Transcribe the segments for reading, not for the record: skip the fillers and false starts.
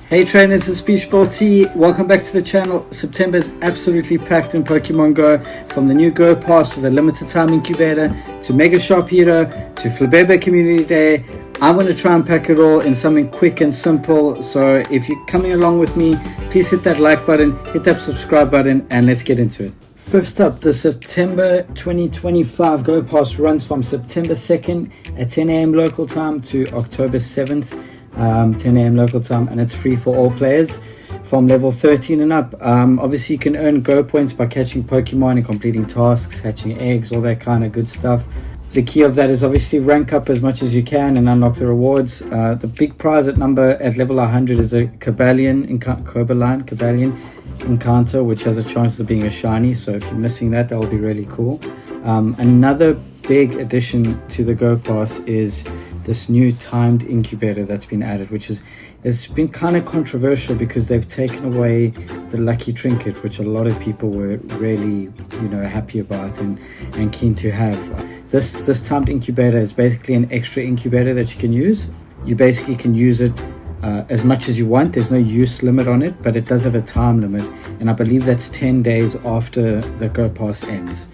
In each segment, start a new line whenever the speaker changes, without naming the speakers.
Hey trainers, it's Beachball T. Welcome back to the channel. September is absolutely packed in Pokemon Go. From the new Go Pass with a limited time incubator to Mega Sharp Hero to Flabébé Community Day. I'm going to try and pack it all in something quick and simple. So if you're coming along with me, please hit that like button, hit that subscribe button, and let's get into it. First up, the September 2025 Go Pass runs from September 2nd at 10 a.m. local time to October 7th. 10 a.m. local time, and it's free for all players from level 13 and up. Obviously you can earn Go points by catching Pokemon and completing tasks, hatching eggs, all that kind of good stuff. The key of that is obviously rank up as much as you can and unlock the rewards. The big prize at level 100 is a Cobalion encounter, which has a chance of being a shiny, so if you're missing that, that will be really cool. Another big addition to the Go Pass is this new timed incubator that's been added, it's been kind of controversial because they've taken away the lucky trinket, which a lot of people were really happy about and keen to have. This timed incubator is basically an extra incubator that you can use. You basically can use it as much as you want. There's no use limit on it, but it does have a time limit, and I believe that's 10 days after the Go Pass ends.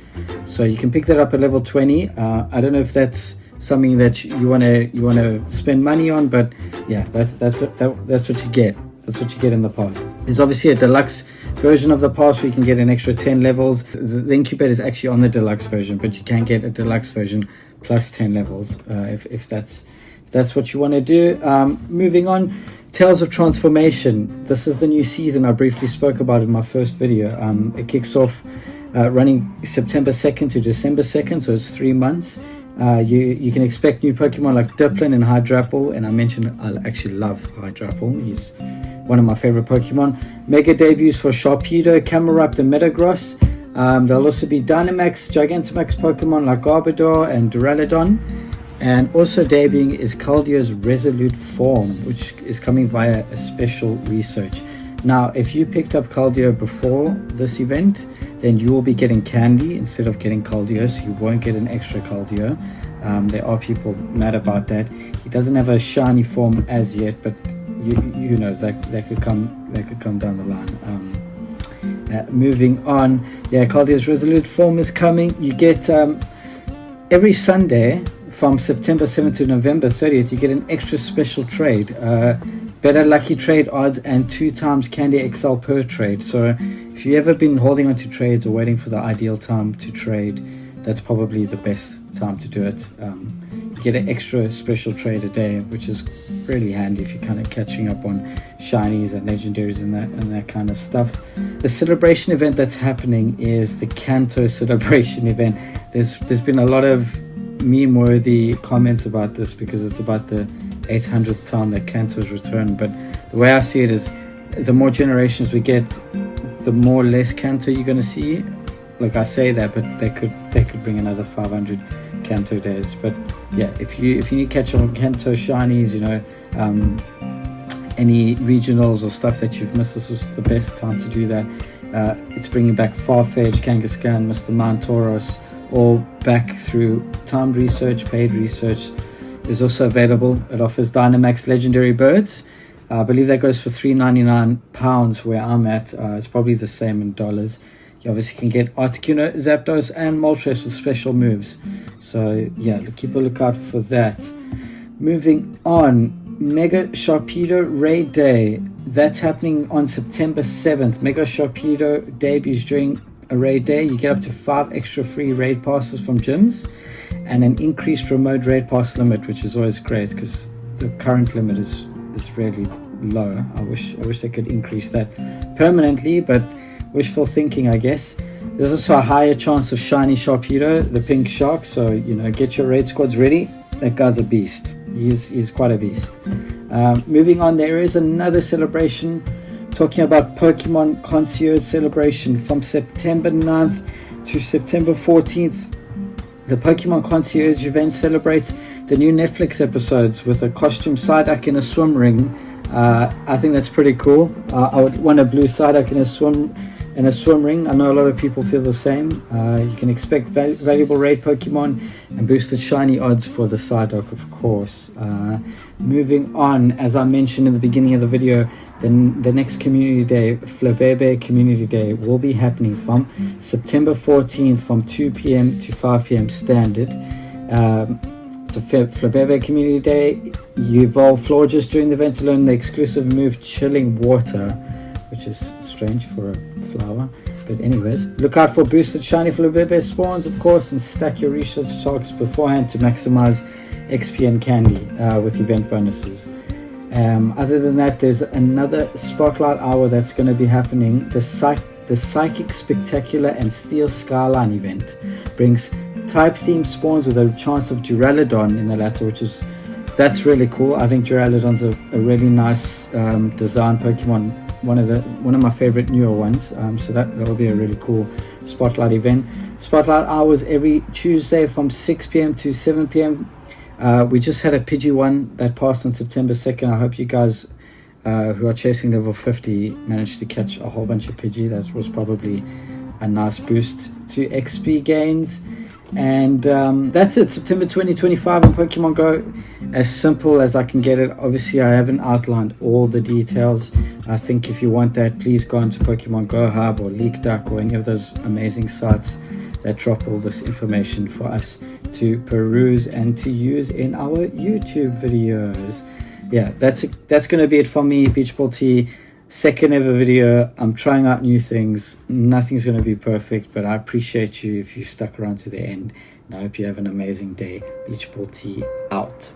So you can pick that up at level 20. I don't know if that's something that you want to spend money on, but yeah, that's what you get. That's what you get in the pass. There's obviously a deluxe version of the pass where you can get an extra 10 levels. The incubator is actually on the deluxe version, but you can get a deluxe version plus 10 levels if that's what you want to do. Moving on, Tales of Transformation. This is the new season I briefly spoke about in my first video. It kicks off running September 2nd to December 2nd, so it's 3 months. You can expect new Pokemon like Duplin and Hydrapple, and I mentioned I actually love Hydrapple. He's one of my favorite Pokemon. Mega debuts for Sharpedo, Camerupt, and Metagross. There'll also be Dynamax, Gigantamax Pokemon like Garbodor and Duraludon. And also debuting is Keldio's Resolute form, which is coming via a special research. Now, if you picked up Keldeo before this event, then you will be getting candy instead of getting Keldeo, so you won't get an extra Keldeo. There are people mad about that. He doesn't have a shiny form as yet, but who knows, that could come down the line. Moving on, yeah, Keldeo's Resolute form is coming. You get every Sunday from September 7th to November 30th, you get an extra special trade. Better lucky trade odds and 2 times Candy XL per trade. So if you've ever been holding on to trades or waiting for the ideal time to trade, that's probably the best time to do it. You get an extra special trade a day, which is really handy if you're kind of catching up on shinies and legendaries and that kind of stuff. The celebration event that's happening is the Kanto celebration event. There's been a lot of meme-worthy comments about this because it's about the 800th time that Kanto's returned, but the way I see it is the more generations we get, the more less Kanto you're going to see. Like I say that, but they could bring another 500 Kanto days. But yeah, if you need to catch on Kanto shinies, any regionals or stuff that you've missed, this is the best time to do that. It's bringing back Farfetch, Kangaskhan, Mr. Mountauros, all back through timed research, paid research is also available. It offers Dynamax legendary birds. I believe that goes for £3.99 where I'm at. It's probably the same in dollars. You obviously can get Articuno, Zapdos, and Moltres with special moves. So yeah, keep a lookout for that. Moving on, Mega Sharpedo Raid Day. That's happening on September 7th. Mega Sharpedo debuts during a raid day. You get up to 5 extra free raid passes from gyms and an increased remote raid pass limit, which is always great because the current limit is really low. I wish they could increase that permanently, but wishful thinking, I guess. There's also a higher chance of shiny Sharpedo, the pink shark, so get your raid squads ready. That guy's a beast. He's quite a beast. Moving on, there is another celebration talking about Pokemon Concierge celebration from September 9th to September 14th. The Pokemon Concierge event celebrates the new Netflix episodes with a costume Psyduck in a swim ring. I think that's pretty cool. I would want a blue Psyduck in a swim ring. I know a lot of people feel the same. You can expect valuable raid Pokemon and boosted shiny odds for the Psyduck, of course. Moving on, as I mentioned in the beginning of the video, Then the next community day, Flabebe Community Day, will be happening from September 14th from 2 p.m. to 5 p.m. standard. It's a Flabebe Community Day. You evolve Florges during the event to learn the exclusive move Chilling Water, which is strange for a flower. But anyways, look out for boosted shiny Flabebe spawns, of course, and stack your research stocks beforehand to maximize XP and candy with event bonuses. Other than that, there's another Spotlight Hour that's going to be happening. The Psychic Spectacular and Steel Skyline event brings type-themed spawns with a chance of Duraludon in the latter, that's really cool. I think Duraludon's a really nice design Pokemon, one of my favorite newer ones. So that will be a really cool Spotlight event. Spotlight Hours every Tuesday from 6 p.m. to 7 p.m. We just had a Pidgey one that passed on September 2nd. I hope you guys who are chasing level 50 managed to catch a whole bunch of Pidgey. That was probably a nice boost to XP gains. And that's it, September 2025 on Pokemon Go. As simple as I can get it. Obviously, I haven't outlined all the details. I think if you want that, please go onto Pokemon Go Hub or LeekDuck or any of those amazing sites that drop all this information for us to peruse and to use in our YouTube videos. Yeah, that's going to be it for me, Beach Ball T. Second ever video. I'm trying out new things. Nothing's going to be perfect, but I appreciate you if you stuck around to the end. And I hope you have an amazing day. Beach Ball T out.